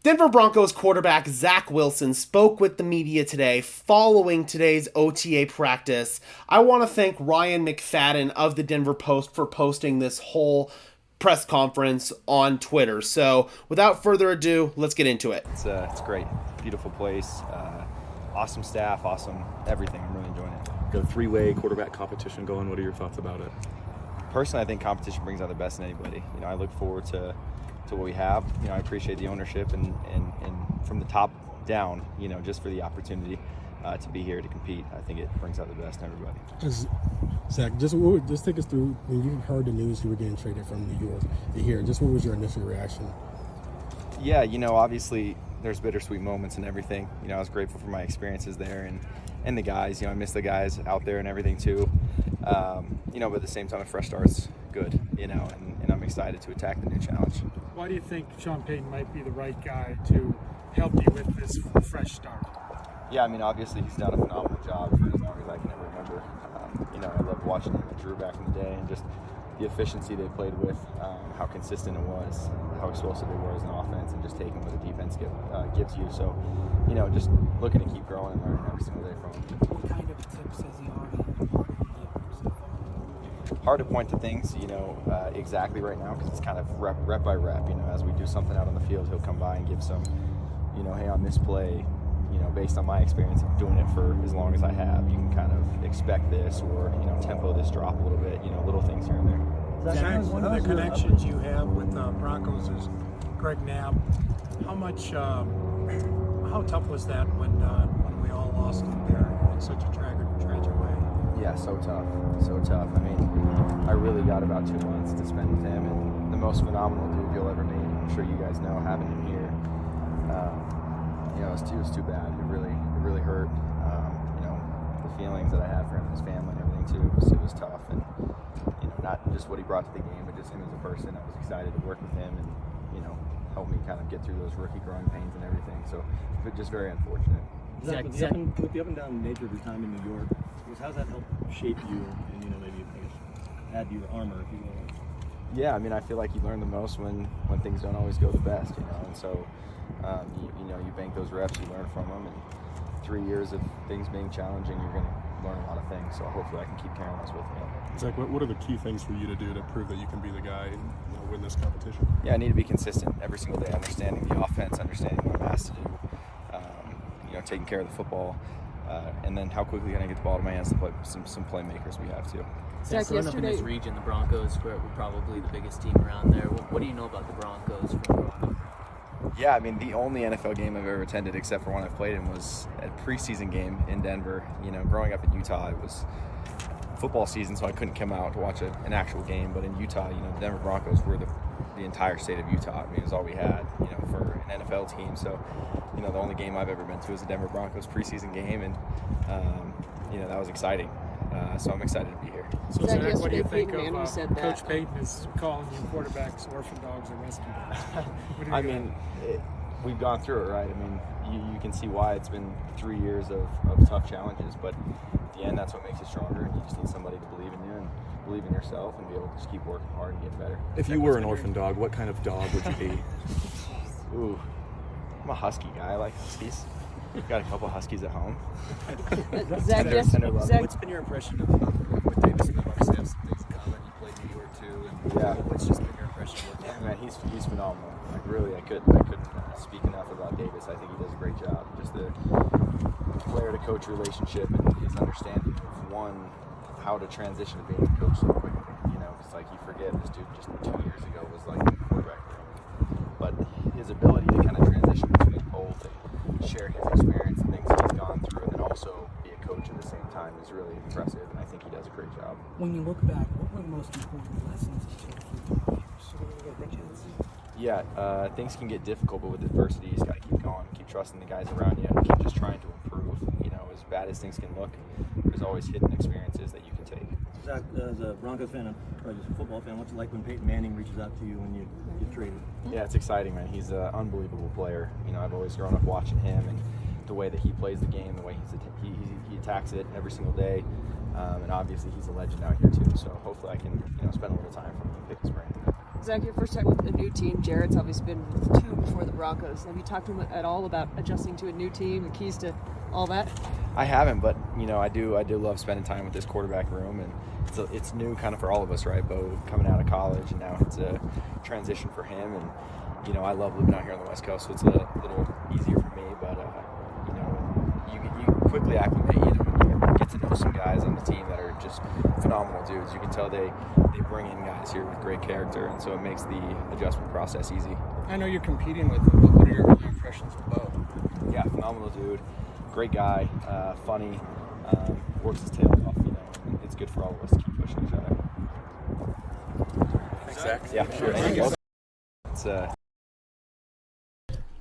Denver Broncos quarterback Zach Wilson spoke with the media today following today's OTA practice. I want to thank Ryan McFadden of the Denver Post for posting this whole press conference on Twitter. So without further ado, let's get into it. It's great. Beautiful place. Awesome staff, awesome everything. I'm really enjoying it. Got a three-way quarterback competition going. What are your thoughts about it? Personally, I think competition brings out the best in anybody. I look forward to what we have. I appreciate the ownership and from the top down, just for the opportunity to be here to compete. I think it brings out the best in everybody. Zach, just take us through when you heard the news you were getting traded from New York to here. Just what was your initial reaction? Yeah, obviously there's bittersweet moments and everything. I was grateful for my experiences there and the guys. I miss the guys out there and everything too. But at the same time, a fresh start's good. And I'm excited to attack the new challenge. Why do you think Sean Payton might be the right guy to help you with this fresh start? Yeah, obviously he's done a phenomenal job for as long as I can ever remember. I loved watching him and Drew back in the day, and just the efficiency they played with, how consistent it was, how explosive they were as an offense, and just taking what the defense gives you. So, just looking to keep growing and learning every single day from him. What kind of tips has he already imparted to you? Hard to point to things, exactly right now, because it's kind of rep by rep. As we do something out on the field, he'll come by and give some, hey, on this play, based on my experience of doing it for as long as I have, you can kind of expect this, or tempo this drop a little bit, little things here and there. Zach, one of the connections you have with Broncos is Greg Knapp. How tough was that when we all lost him there in such a tragic way? Yeah, so tough. I really got about 2 months to spend with him, and the most phenomenal dude you'll ever meet. I'm sure you guys know, having him here. It was too bad. It really hurt. The feelings that I had for him and his family and everything too. It was tough, and not just what he brought to the game, but just him as a person. I was excited to work with him and help me kind of get through those rookie growing pains and everything. So, but just very unfortunate. Zach, with the up and down nature of your time in New York, how's that help shape you and maybe add to your armor, if you will? Yeah, I feel like you learn the most when things don't always go the best, and so you bank those reps, you learn from them, and 3 years of things being challenging, you're going to learn a lot of things. So hopefully I can keep carrying this with me. Zach, what are the key things for you to do to prove that you can be the guy and win this competition? Yeah, I need to be consistent every single day, understanding the offense, understanding what I'm asked to do, taking care of the football, and then how quickly can I get the ball to my hands to play some playmakers we have too. Zach, growing up in this region, the Broncos were probably the biggest team around there. What do you know about the Broncos from growing up? Yeah, the only NFL game I've ever attended, except for one I've played in, was a preseason game in Denver. Growing up in Utah, it was football season, so I couldn't come out to watch an actual game. But in Utah, the Denver Broncos were the entire state of Utah. It was all we had, for an NFL team. So, the only game I've ever been to was a Denver Broncos preseason game, and that was exciting. So I'm excited to be here. So Zach, what do you think Peyton of said that. Coach Payton is calling you quarterbacks orphan dogs or rescue dogs? We've gone through it, right? You can see why it's been 3 years of tough challenges, but at the end, that's what makes you stronger, and you just need somebody to believe in you and believe in yourself and be able to just keep working hard and get better. If you were an orphan dog, what kind of dog would you be? Ooh, I'm a husky guy. I like huskies. Got a couple huskies at home. Zach, What's been your impression of with Davis and the Bucs? Have some things in common. You played New York too, and Yeah. what's just been your impression of him? Man, he's phenomenal. I couldn't speak enough about Davis. I think he does a great job. Just the player to coach relationship and his understanding of how to transition to being a coach so quickly. It's like you forget this dude just 2 years ago was like the quarterback room. But his ability to kind of transition between both and share his experience and things he's gone through, and then also be a coach at the same time is really impressive. And I think he does a great job. When you look back, what were the most important lessons you took from the Yeah, things can get difficult, but with adversity, you just got to keep going, keep trusting the guys around you, and keep just trying to improve. As bad as things can look, there's always hidden experiences that you can take. Zach, as a Broncos fan, or just a football fan, what's it like when Peyton Manning reaches out to you when you get traded? Yeah, it's exciting, man. He's an unbelievable player. I've always grown up watching him and the way that he plays the game, the way he attacks it every single day. And obviously, he's a legend out here too. So hopefully, I can spend a little time for him and pick his brain. Zach, your first time with a new team. Jarrett's obviously been with two before the Broncos. Have you talked to him at all about adjusting to a new team, the keys to all that? I haven't, but I do love spending time with this quarterback room, and it's new kind of for all of us, right? Bo coming out of college, and now it's a transition for him, and I love living out here on the West Coast, so it's a little easier for me. But you quickly acclimate. You get to know some guys on the team that are just phenomenal dudes. You can tell they bring in guys here with great character, and so it makes the adjustment process easy. I know you're competing with him, but what are your early impressions of Bo? Yeah, phenomenal dude, great guy, funny, works his tail off. And it's good for all of us to keep pushing each other. Thanks, Zach. Yeah, sure. Thank you. It's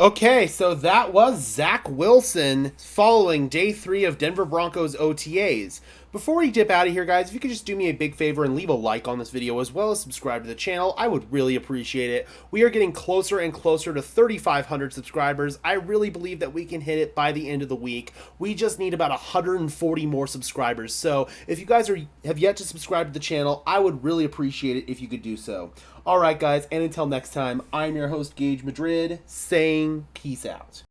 Okay, so that was Zach Wilson following day 3 of Denver Broncos OTAs. Before we dip out of here, guys, if you could just do me a big favor and leave a like on this video as well as subscribe to the channel, I would really appreciate it. We are getting closer and closer to 3,500 subscribers. I really believe that we can hit it by the end of the week. We just need about 140 more subscribers. So if you guys have yet to subscribe to the channel, I would really appreciate it if you could do so. Alright guys, and until next time, I'm your host Gage Madrid, saying peace out.